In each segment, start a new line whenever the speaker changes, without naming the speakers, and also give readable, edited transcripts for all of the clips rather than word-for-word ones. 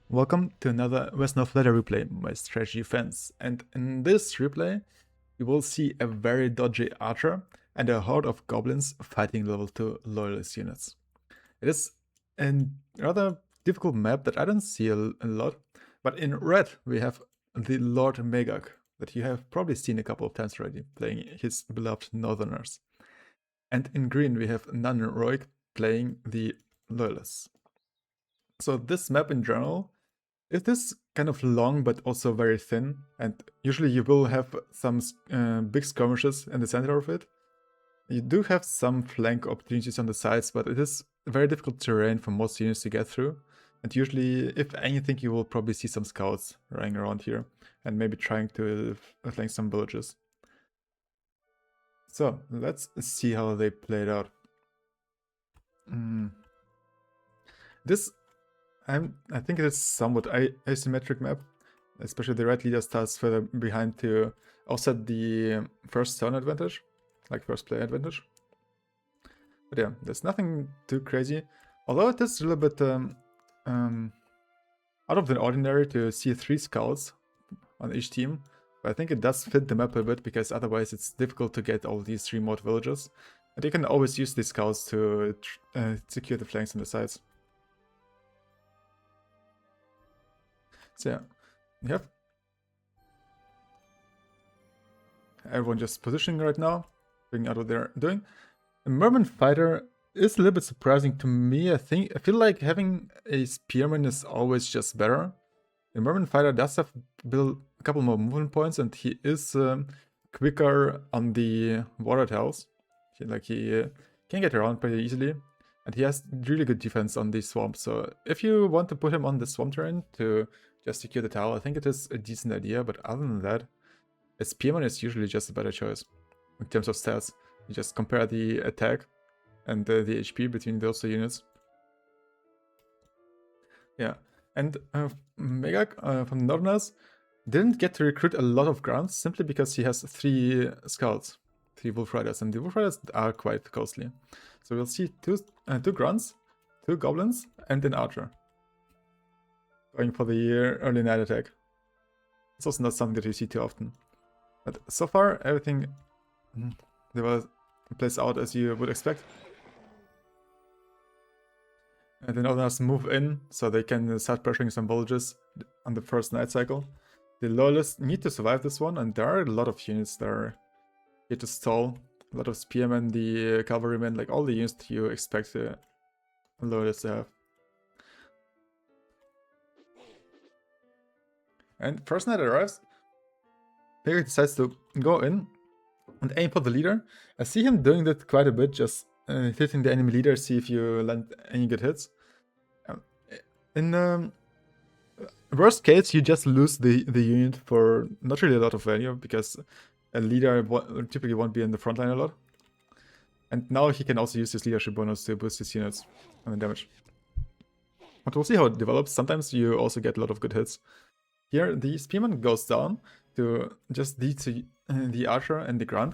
Welcome to another Wesnoth Ladder Replay, my strategy fans. And in this replay, you will see a very dodgy archer and a horde of goblins fighting level 2 loyalist units. It is a rather difficult map that I don't see a lot, but in red we have the Lord Megac, that you have probably seen a couple of times already, playing his beloved Northerners. And in green we have non-heroic playing the Loyalists. So this map in general, it is kind of long but also very thin, and usually you will have some big skirmishes in the center of it. You do have some flank opportunities on the sides, but it is very difficult terrain for most units to get through. And usually, if anything, you will probably see some scouts running around here and maybe trying to flank some villages. So let's see how they played out. I think it is somewhat asymmetric map, especially the red leader starts further behind to offset the first turn advantage, like first play advantage. But yeah, there's nothing too crazy, although it is a little bit out of the ordinary to see 3 scouts on each team. But I think it does fit the map a bit, because otherwise it's difficult to get all these remote villages. And you can always use these scouts to secure the flanks and the sides. So yeah, you have everyone just positioning right now, figuring out what they're doing. A merman fighter is a little bit surprising to me. I feel like having a spearman is always just better. The merman fighter does have built a couple more movement points, and he is quicker on the water tiles. He can get around pretty easily, and he has really good defense on the swamp. So if you want to put him on the swamp terrain to just secure the tower, I think it is a decent idea. But other than that, a spearman is usually just a better choice in terms of stats. You just compare the attack and the HP between those 2 units. Yeah, and Megac from the Northerners didn't get to recruit a lot of grunts simply because he has 3 scouts, 3 wolf riders, and the wolf riders are quite costly. So we'll see 2 grunts, 2 goblins, and an archer going for the early night attack. It's also not something that you see too often. But so far, everything plays out as you would expect. And the Northerners move in, so they can start pressuring some villages on the first night cycle. The Loyalists need to survive this one, and there are a lot of units that are here to stall. A lot of spearmen, the cavalrymen, like all the units that you expect the Loyalists to have. And first night arrives. Megac decides to go in and aim for the leader. I see him doing that quite a bit, just hitting the enemy leader, see if you land any good hits. In worst case, you just lose the unit for not really a lot of value, because a leader typically won't be in the front line a lot. And now he can also use his leadership bonus to boost his units and the damage. But we'll see how it develops. Sometimes you also get a lot of good hits. Here, the spearman goes down to just the archer and the grunt.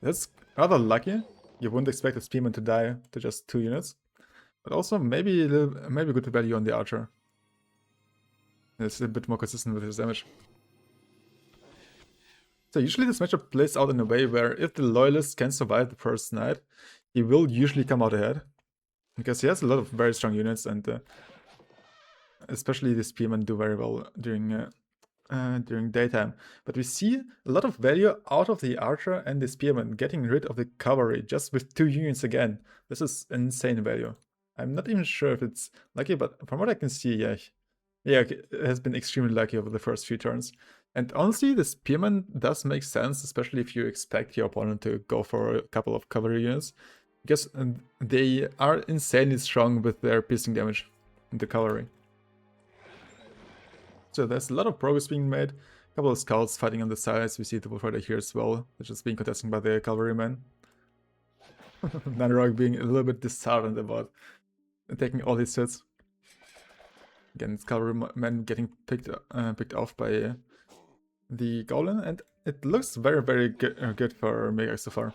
That's rather lucky. You wouldn't expect a spearman to die to just 2 units. But also maybe good value on the archer. It's a bit more consistent with his damage. So usually this matchup plays out in a way where if the Loyalist can survive the first night, he will usually come out ahead. Because he has a lot of very strong units, and especially the spearmen do very well during daytime. But we see a lot of value out of the archer and the spearman, getting rid of the cavalry just with 2 units again. This is insane value. I'm not even sure if it's lucky, but from what I can see, yeah, it has been extremely lucky over the first few turns. And honestly, the spearman does make sense, especially if you expect your opponent to go for a couple of cavalry units, because they are insanely strong with their piercing damage in the cavalry. So there's a lot of progress being made. A couple of scouts fighting on the sides. We see the wolf rider here as well, which is being contested by the cavalrymen. Nanarog being a little bit disheartened about taking all his hits. Again, it's cavalrymen getting picked off by the goblin, and it looks very, very good for Megac so far,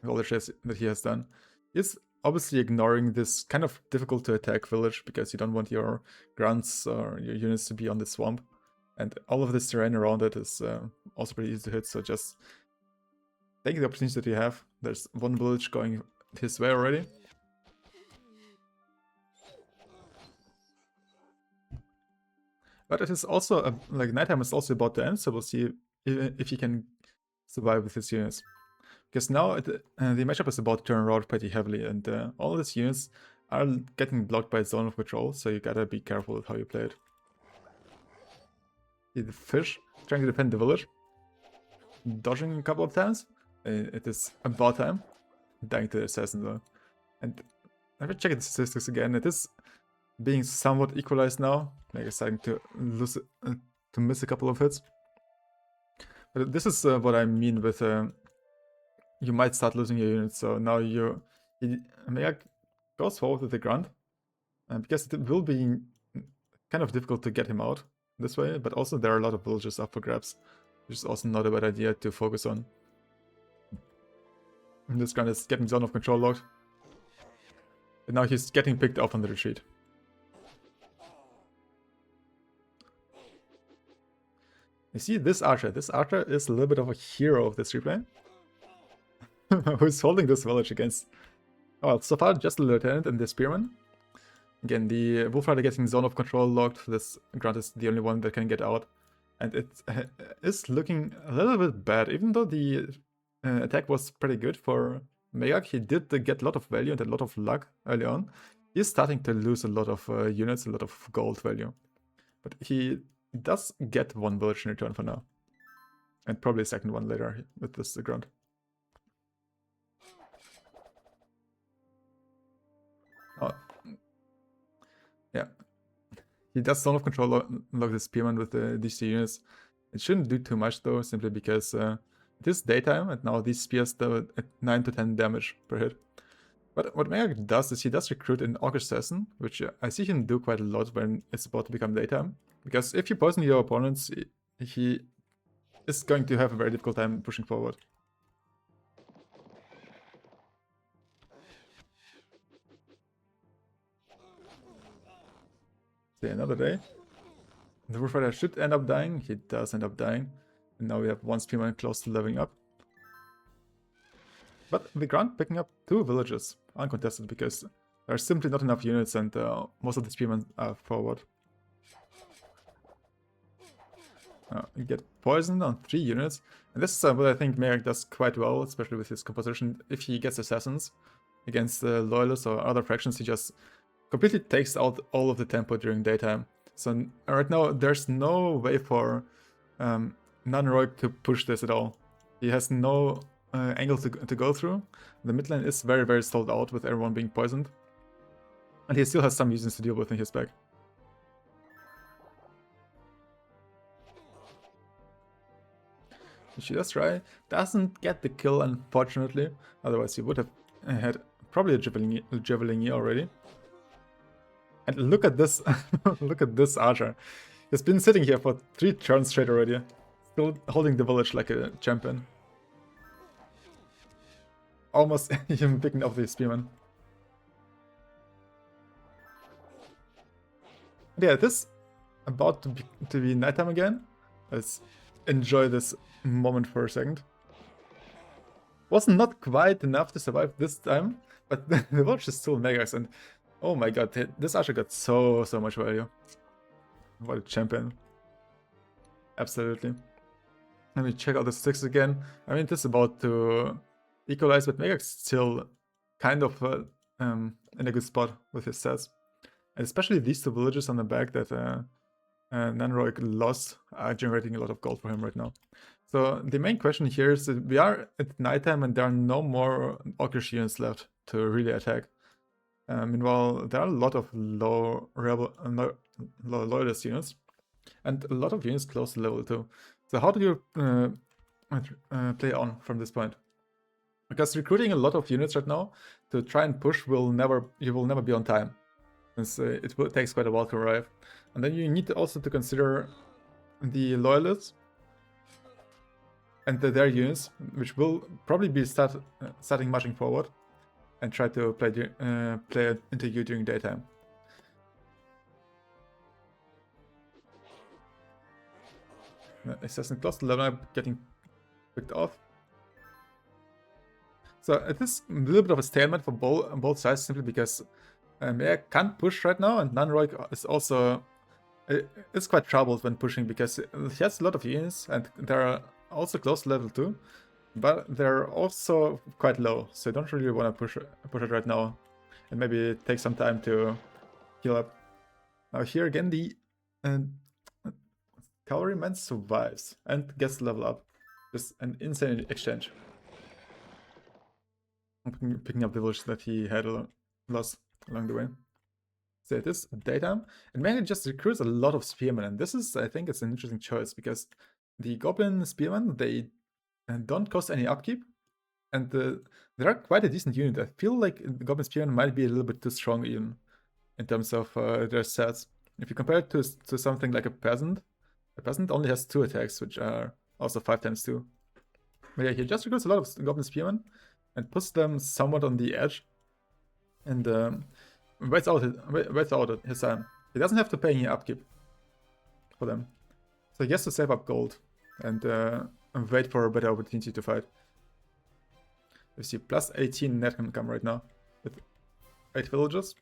with all the chase that he has done. He's obviously ignoring this kind of difficult to attack village because you don't want your grunts or your units to be on the swamp. And all of this terrain around it is also pretty easy to hit, so just take the opportunity that you have. There's one village going his way already. But it is also, like, nighttime is also about to end, so we'll see if he can survive with his units. Because now the matchup is about to turn around pretty heavily, and all of these units are getting blocked by zone of control, so you gotta be careful with how you play it. See the fish trying to defend the village, dodging a couple of times. It is about time. Dying to the assassin though. And if I check the statistics again, it is being somewhat equalized now. Like it's starting to lose, to miss a couple of hits. But this is what I mean with you might start losing your units. So now Megac goes forward with the grunt, because it will be kind of difficult to get him out this way. But also there are a lot of villages up for grabs, which is also not a bad idea to focus on. And this grunt is getting zone of control locked. And now he's getting picked off on the retreat. You see this archer. This archer is a little bit of a hero of this replay. Who's holding this village against... Oh, well, so far just the lieutenant and the spearmen. Again, the wolf rider getting zone of control locked. This grunt is the only one that can get out. And it is looking a little bit bad. Even though the attack was pretty good for Megac, he did get a lot of value and a lot of luck early on. He's starting to lose a lot of units, a lot of gold value. But he does get one village in return for now. And probably a second one later with this grunt. Oh. Yeah. He does zone of control lock the spearman with these two units. It shouldn't do too much though, simply because it is daytime and now these spears do at 9 to 10 damage per hit. But what Megac does is he does recruit an Orcish Assassin, which I see him do quite a lot when it's about to become daytime. Because if you poison your opponents, he is going to have a very difficult time pushing forward. See, another day. The Wolf Rider should end up dying. He does end up dying. And now we have one spearman close to leveling up. But the grunt picking up 2 villages, uncontested, because there are simply not enough units and most of the spearmen are forward. You get poisoned on 3 units, and this is what I think Megac does quite well, especially with his composition. If he gets assassins against Loyalists or other factions, he just completely takes out all of the tempo during daytime. So right now, there's no way for non-heroic to push this at all. He has no angle to go through. The mid lane is very, very sold out with everyone being poisoned. And he still has some units to deal with in his back. She does try. Doesn't get the kill, unfortunately. Otherwise, he would have had probably a Javelin already. And look at this. Look at this archer. He's been sitting here for 3 turns straight already. Still holding the village like a champion. Almost even picking up the spearman. Yeah, this about to be nighttime again. Let's enjoy this moment for a second. Was not quite enough to survive this time, but the village is still Megac, and oh my god, this archer got so much value. What a champion. Absolutely. Let me check out the sticks again. I mean, this is about to equalize, but Megac's still kind of in a good spot with his stats. And especially these 2 villages on the back that non-heroic lost are generating a lot of gold for him right now. So the main question here is that we are at nighttime and there are no more Orcish units left to really attack. Meanwhile, there are a lot of low loyalist units and a lot of units close to level 2. So how do you play on from this point? Because recruiting a lot of units right now to try and push you will never be on time. Since it takes quite a while to arrive. And then you need also to consider the Loyalists and their units, which will probably be starting marching forward. and try to play into you during daytime. Assassin close to level up, getting picked off. So it is a little bit of a stalemate for both sides, simply because Megac can't push right now, and Nanroik is also it's quite troubled when pushing because he has a lot of units, and they're also close to level 2, but they're also quite low, so you don't really want to push it right now, and maybe take some time to heal up. Now here again, the cavalryman survives and gets level up. Just an insane exchange. Picking up the village that he had lost along the way. So it is daytime, and Megac just recruits a lot of spearmen, and this is, I think, it's an interesting choice because the goblin spearmen, they don't cost any upkeep, and they are quite a decent unit. I feel like the goblin spearmen might be a little bit too strong even in terms of their stats. If you compare it to something like a peasant only has 2 attacks, which are also 5 times 2. But yeah, he just recruits a lot of goblin spearmen and puts them somewhat on the edge, and waits out his time. He doesn't have to pay any upkeep for them, so he has to save up gold and wait for a better opportunity to fight. You see plus 18 net income right now with 8 villagers.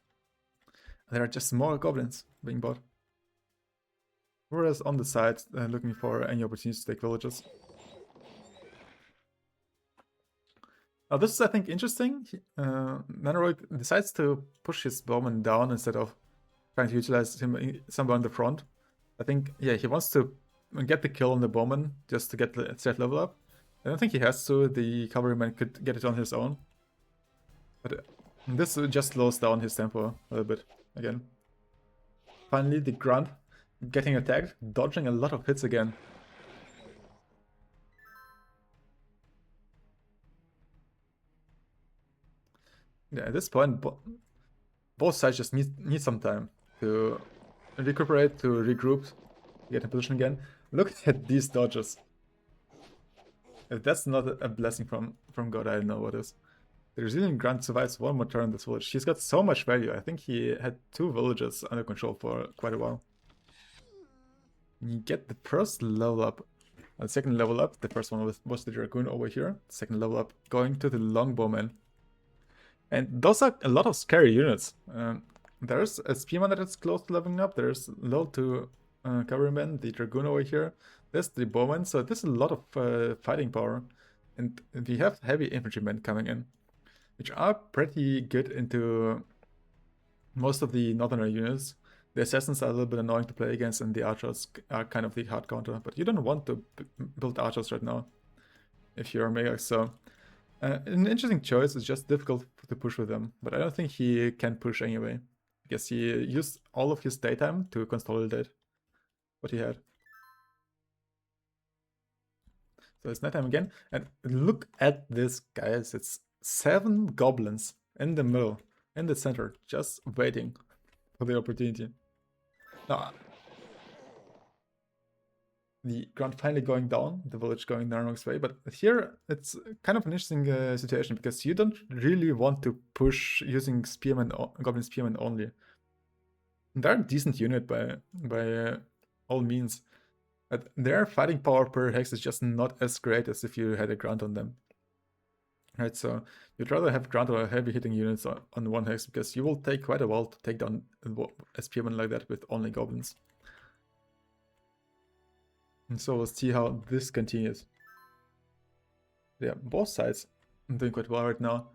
There are just more goblins being bought. Whereas on the side, looking for any opportunities to take villages. Now this is, I think, interesting. Nanroik decides to push his bowman down instead of trying to utilize him somewhere on the front. I think, yeah, he wants to get the kill on the bowman just to get the set level up. I don't think he has to. The cavalryman could get it on his own. But this just slows down his tempo a little bit again. Finally, the grunt getting attacked, dodging a lot of hits again. Yeah, at this point, both sides just need some time to recuperate, to regroup, to get in position again. Look at these dodges. If that's not a blessing from God, I don't know what is. The resilient grunt survives one more turn in this village. He's got so much value. I think he had 2 villages under control for quite a while. You get the first level up. The second level up, the first one was the Dragoon over here. The second level up going to the Longbowman. And those are a lot of scary units. There's a Spearman that is close to leveling up. There's level 2 Cavalryman, the Dragoon over here. There's the Bowman, so there's a lot of fighting power. And we have heavy infantrymen coming in, which are pretty good into most of the northern units. The assassins are a little bit annoying to play against, and the archers are kind of the hard counter. But you don't want to build archers right now if you're a Megac, so an interesting choice. It's just difficult to push with them, but I don't think he can push anyway. I guess he used all of his daytime to consolidate what he had. So it's nighttime again, and look at this, guys. It's 7 goblins in the middle, in the center, just waiting for the opportunity. Now, the ground finally going down, the village going Narnok's way, but here it's kind of an interesting situation because you don't really want to push using spearmen, goblin spearmen only. They're a decent unit by all means, but their fighting power per hex is just not as great as if you had a grunt on them. Right, so you'd rather have grunt or heavy hitting units on one hex because you will take quite a while to take down a spearman like that with only goblins. And so we'll see how this continues. Yeah, both sides are doing quite well right now.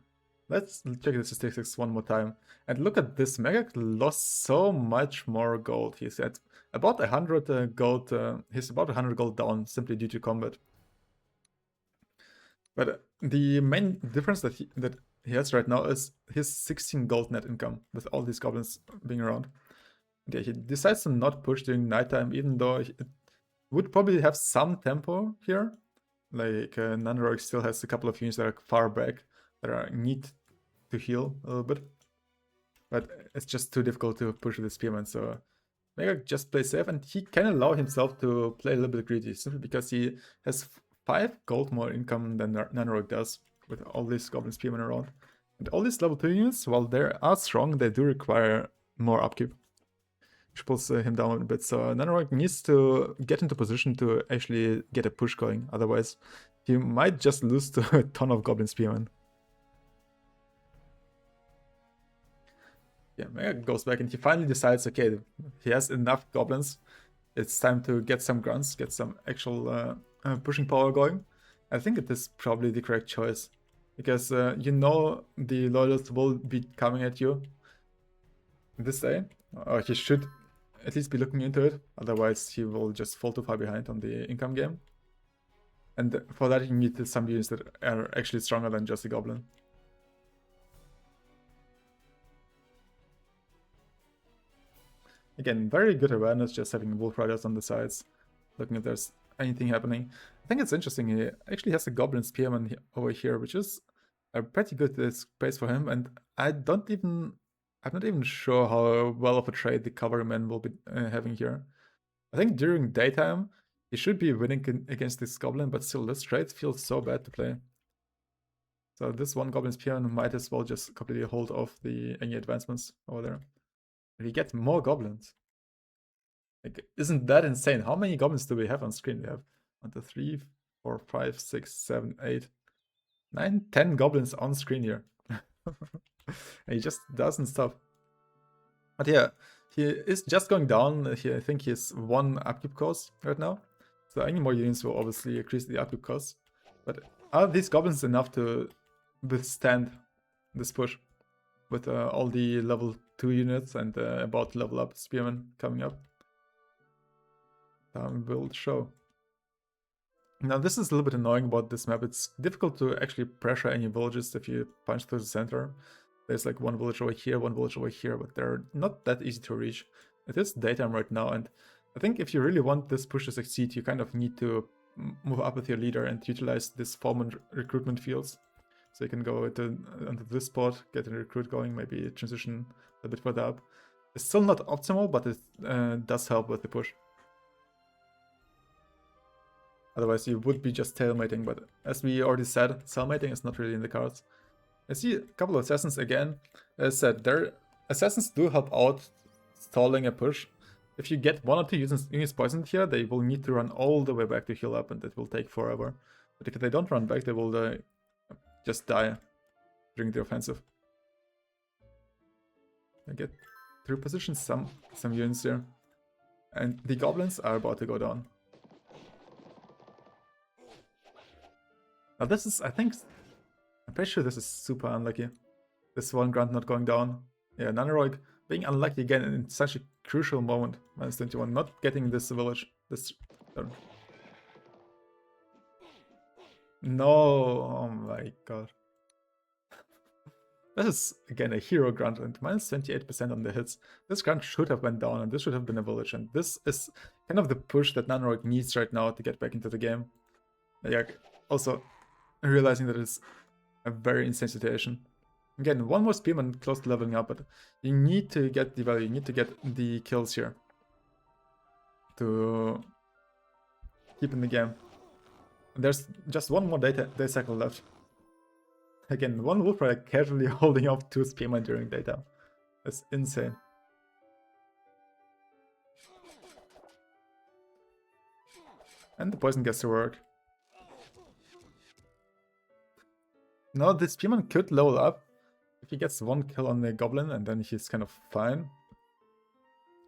Let's check the statistics one more time. And look at this, Megac lost so much more gold. He's at about 100 gold, he's about 100 gold down simply due to combat. But the main difference that he has right now is his 16 gold net income with all these goblins being around. Yeah, he decides to not push during nighttime, even though it would probably have some tempo here. Like Nanroik still has a couple of units that are far back that need to heal a little bit. But it's just too difficult to push with the spearman, so Megac just plays safe, and he can allow himself to play a little bit greedy simply because he has 5 gold more income than Nanroik does with all these goblin spearmen around. And all these level 2 units, while they are strong, they do require more upkeep, which pulls him down a bit. So Nanorok needs to get into position to actually get a push going. Otherwise, he might just lose to a ton of Goblin Spearmen. Yeah, Megac goes back and he finally decides, okay, he has enough Goblins. It's time to get some grunts, get some actual pushing power going. I think it is probably the correct choice. Because you know the Loyalists will be coming at you this day. Or he should at least be looking into it. Otherwise he will just fall too far behind on the income game. And for that you need some units that are actually stronger than just a Goblin. Again, very good awareness, just having Wolf Riders on the sides, looking if there's anything happening. I think it's interesting, he actually has a Goblin Spearman over here, which is a pretty good space for him, and I'm not even sure how well of a trade the Cavalryman will be having here. I think during daytime, he should be winning against this Goblin, but still, this trade feels so bad to play. So this one Goblin Spearman might as well just completely hold off any advancements over there. We get more Goblins. Like, isn't that insane? How many Goblins do we have on screen? We have 1, 2, 3, 4, 5, 6, 7, 8, 9, 10 Goblins on screen here. And he just doesn't stop. But yeah, he is just going down. I think he's 1 upkeep cost right now. So any more units will obviously increase the upkeep cost. But are these Goblins enough to withstand this push? With all the level 2 units and about to level up Spearmen coming up. Time will show. Now this is a little bit annoying about this map. It's difficult to actually pressure any villages if you punch through the center. There's like one village over here, one village over here, but they're not that easy to reach. It is daytime right now, and I think if you really want this push to succeed, you kind of need to move up with your leader and utilize this foreman recruitment fields. So you can go onto this spot, get a recruit going, maybe transition a bit further up. It's still not optimal, but it does help with the push. Otherwise you would be just tailmating, but as we already said, cellmating is not really in the cards. I see a couple of assassins again. As I said, their assassins do help out stalling a push. If you get 1 or 2 units poisoned here, they will need to run all the way back to heal up, and it will take forever. But if they don't run back, they will just die during the offensive. I get through position some units here. And the Goblins are about to go down. Now this is, I'm pretty sure this is super unlucky. This one grunt not going down. Yeah, Nanorok being unlucky again in such a crucial moment. -21, not getting this village. This turn. No, oh my god. This is, again, a hero grunt and -28% on the hits. This grunt should have went down and this should have been a village, and this is kind of the push that Nanorok needs right now to get back into the game. Yeah, also realizing that it's a very insane situation. Again, 1 more Spearman close to leveling up, but you need to get the value, you need to get the kills here to keep in the game. There's just 1 more day cycle left. Again, 1 Wolf Rider casually holding off 2 Spearmen during daytime. That's insane. And the poison gets to work. Now the Spearman could level up if he gets 1 kill on the Goblin, and then he's kind of fine.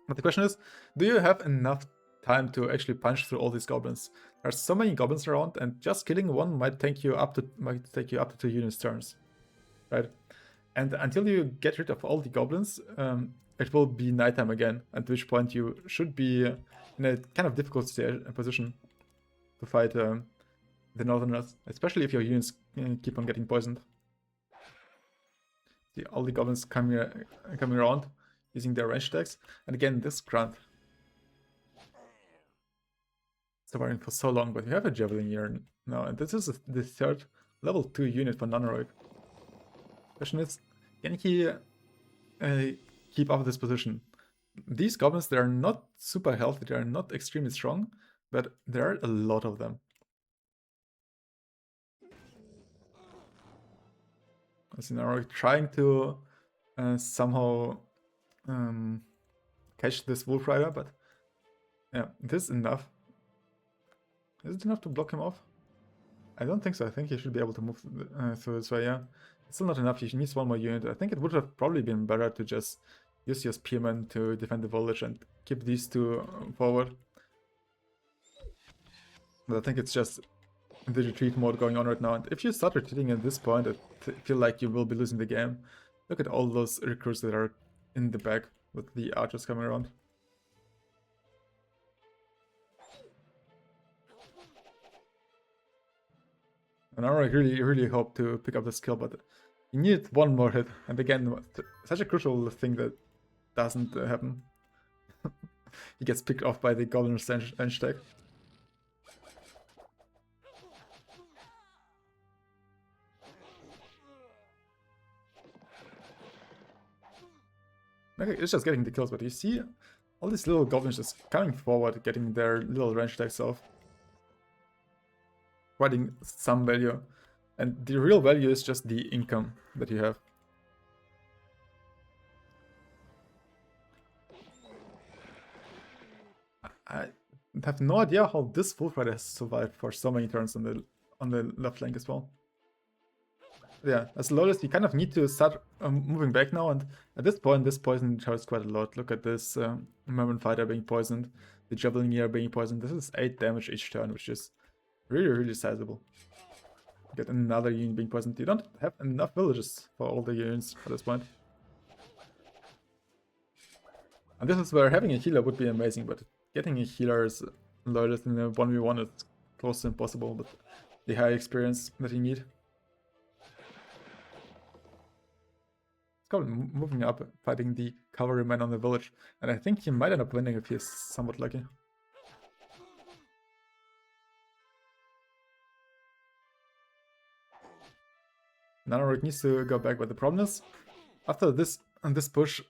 But the question is, do you have enough time to actually punch through all these Goblins? There are so many Goblins around, and just killing 1 might take you up to 2 units turns, right? And until you get rid of all the Goblins, it will be nighttime again. At which point you should be in a kind of difficult position to fight the Northerners, especially if your units keep on getting poisoned. See all the Goblins coming around, using their range attacks, and again this grunt. Surviving for so long, but we have a Javelin here now, and this is the 3rd level 2 unit for Nanorok. Question is, can he keep up this position? These Goblins, they are not super healthy, they are not extremely strong, but there are a lot of them. As trying to somehow catch this Wolf Rider, but yeah, this is enough. Is it enough to block him off? I don't think so. I think he should be able to move through this way, yeah. It's still not enough. He needs one more unit. I think it would have probably been better to just use your spearmen to defend the village and keep these two forward. But I think it's just the retreat mode going on right now. And if you start retreating at this point, I feel like you will be losing the game. Look at all those recruits that are in the back with the archers coming around. And I really hope to pick up the skill, but you need one more hit. And again, such a crucial thing that doesn't happen. He gets picked off by the goblin range tag. Okay, it's just getting the kills, but you see all these little goblins just coming forward, getting their little range tags off. Providing some value. And the real value is just the income that you have. I have no idea how this Wolf Rider has survived for so many turns on the left flank as well. Yeah, as Loyalists, you kind of need to start moving back now, and at this point, this poison hurts quite a lot. Look at this Merman Fighter being poisoned, the Javelinier being poisoned. This is 8 damage each turn, which is really sizable. Get another unit being poisoned. You don't have enough villages for all the units at this point. And this is where having a healer would be amazing, but getting a healer as Loyalist in a 1v1 is close to impossible with the high experience that you need. Goblin moving up, fighting the cavalryman on the village, and I think he might end up winning if he's somewhat lucky. Nanorok needs to go back, but the problem is, after this push,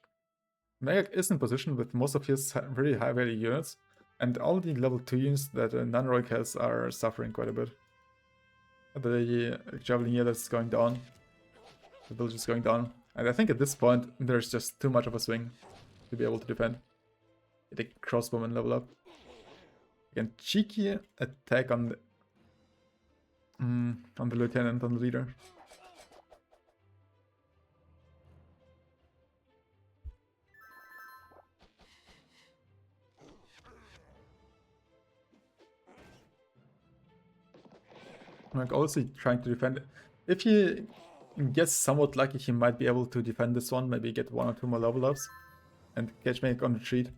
Megac is in position with most of his very high value units, and all the level 2 units that Nanorok has are suffering quite a bit. The Javelinier that's going down, the village is going down. And I think at this point, there's just too much of a swing to be able to defend. Get a crossbowman level up. Again, cheeky attack on the lieutenant, on the leader. Like also trying to defend. If he gets somewhat lucky, he might be able to defend this one, maybe get 1 or 2 more level ups and catch Megac on retreat.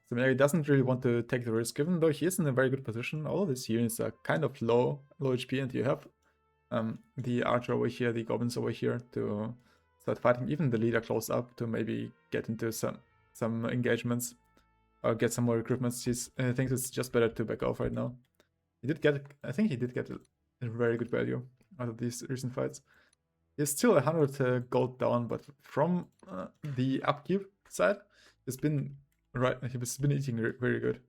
So Megac doesn't really want to take the risk, even though he is in a very good position. All of these units are kind of low HP, and you have the archer over here, the goblins over here to start fighting, even the leader close up to maybe get into some engagements or get some more recruitments. I think it's just better to back off right now. I think he did get a very good value out of these recent fights. He's still 100 gold down, but from the upkeep side, he's been eating very good.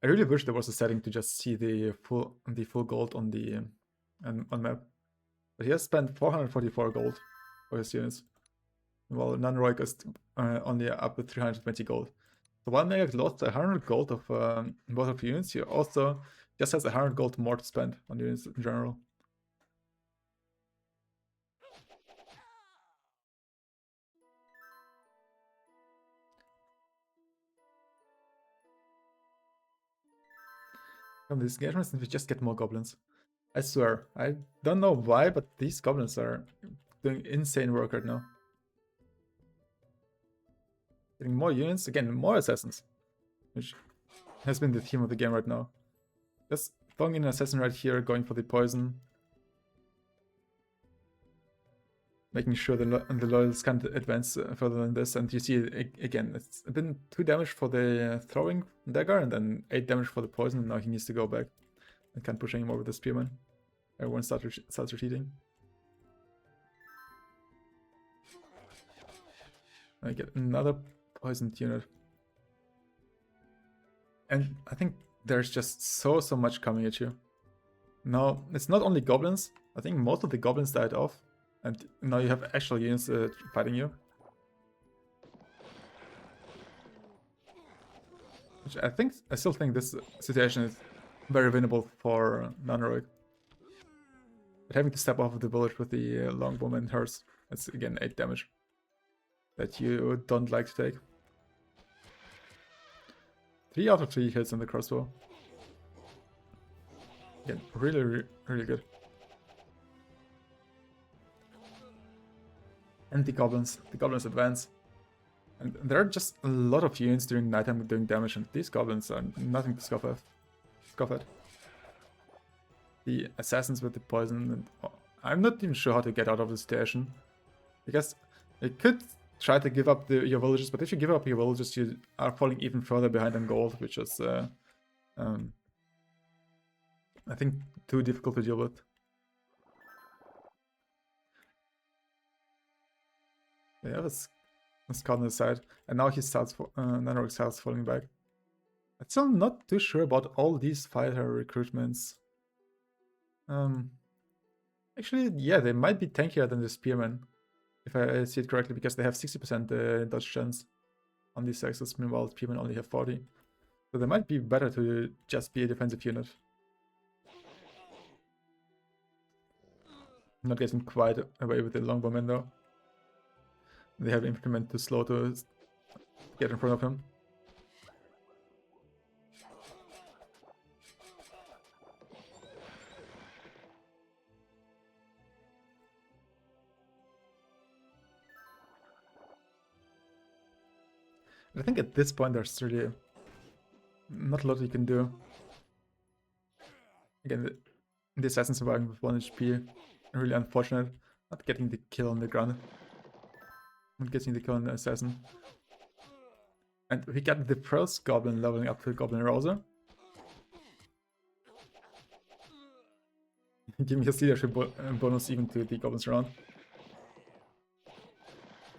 I really wish there was a setting to just see the full gold on the on map, but he has spent 444 gold for his units, while Nanorok is only up with 320 gold. So while Megac lost 100 gold of both of units, he also just has 100 gold more to spend on units in general. From these engagements, and we just get more goblins. I swear, I don't know why, but these goblins are doing insane work right now. Getting more units, again, more assassins, which has been the theme of the game right now. Just throwing in an assassin right here, going for the poison. Making sure the Loyalists can't advance further than this, and you see, again, it's been 2 damage for the throwing dagger, and then 8 damage for the poison, and now he needs to go back. And can't push anymore with the spearman. Everyone starts retreating. I get another poisoned unit. And I think there's just so much coming at you. now it's not only goblins. I think most of the goblins died off, and now you have actual units fighting you. Which I still think this situation is very winnable for non-heroic. But having to step off of the village with the longbowman hurts. It's again 8 damage that you don't like to take. 3 out of 3 hits on the crossbow. Again, really good. And the goblins advance. And there are just a lot of units during nighttime doing damage, and these goblins are nothing to scoff at. The assassins with the poison, and I'm not even sure how to get out of the situation. Because you could try to give up your villages, but if you give up your villages, you are falling even further behind on gold, which is, I think, too difficult to deal with. Yeah, let's cut on the side, and now he starts, Nanorock starts falling back. I'm still not too sure about all these fighter recruitments. Actually, yeah, they might be tankier than the spearmen, if I see it correctly, because they have 60% dodge chance on these axes, meanwhile spearmen only have 40. So they might be better to just be a defensive unit. Not getting quite away with the longbowmen though. They have infantrymen too slow to get in front of him. I think at this point there's really not a lot you can do. Again, the assassin surviving with 1 HP, really unfortunate. Not getting the kill on the ground. Not getting the kill on the assassin. And we got the first goblin leveling up to Goblin Rouser. Give me his leadership bonus even to the goblins around.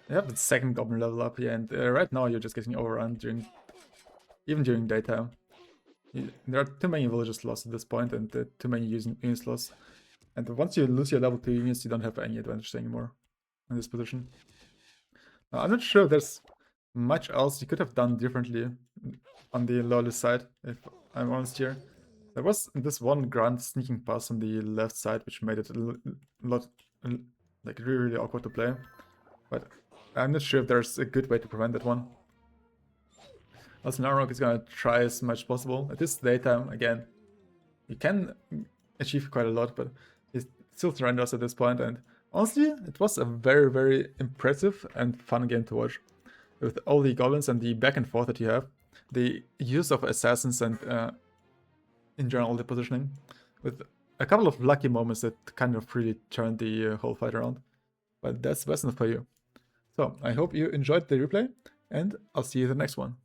You have the second goblin level up here, and right now you're just getting overrun even during daytime. There are too many villages lost at this point, and too many units lost. And once you lose your level 2 units, you don't have any advantage anymore in this position. Now, I'm not sure if there's much else you could have done differently on the Loyalist side, if I'm honest here. There was this one grunt sneaking past on the left side, which made it a lot, like, really awkward to play. But I'm not sure if there's a good way to prevent that one. Also, Nanorock is gonna try as much as possible. At this daytime, again, you can achieve quite a lot, but he still surrenders at this point, and honestly, it was a very impressive and fun game to watch. With all the goblins and the back and forth that you have, the use of assassins and in general the positioning, with a couple of lucky moments that kind of really turned the whole fight around. But that's Wesnoth for you. So, I hope you enjoyed the replay, and I'll see you in the next one.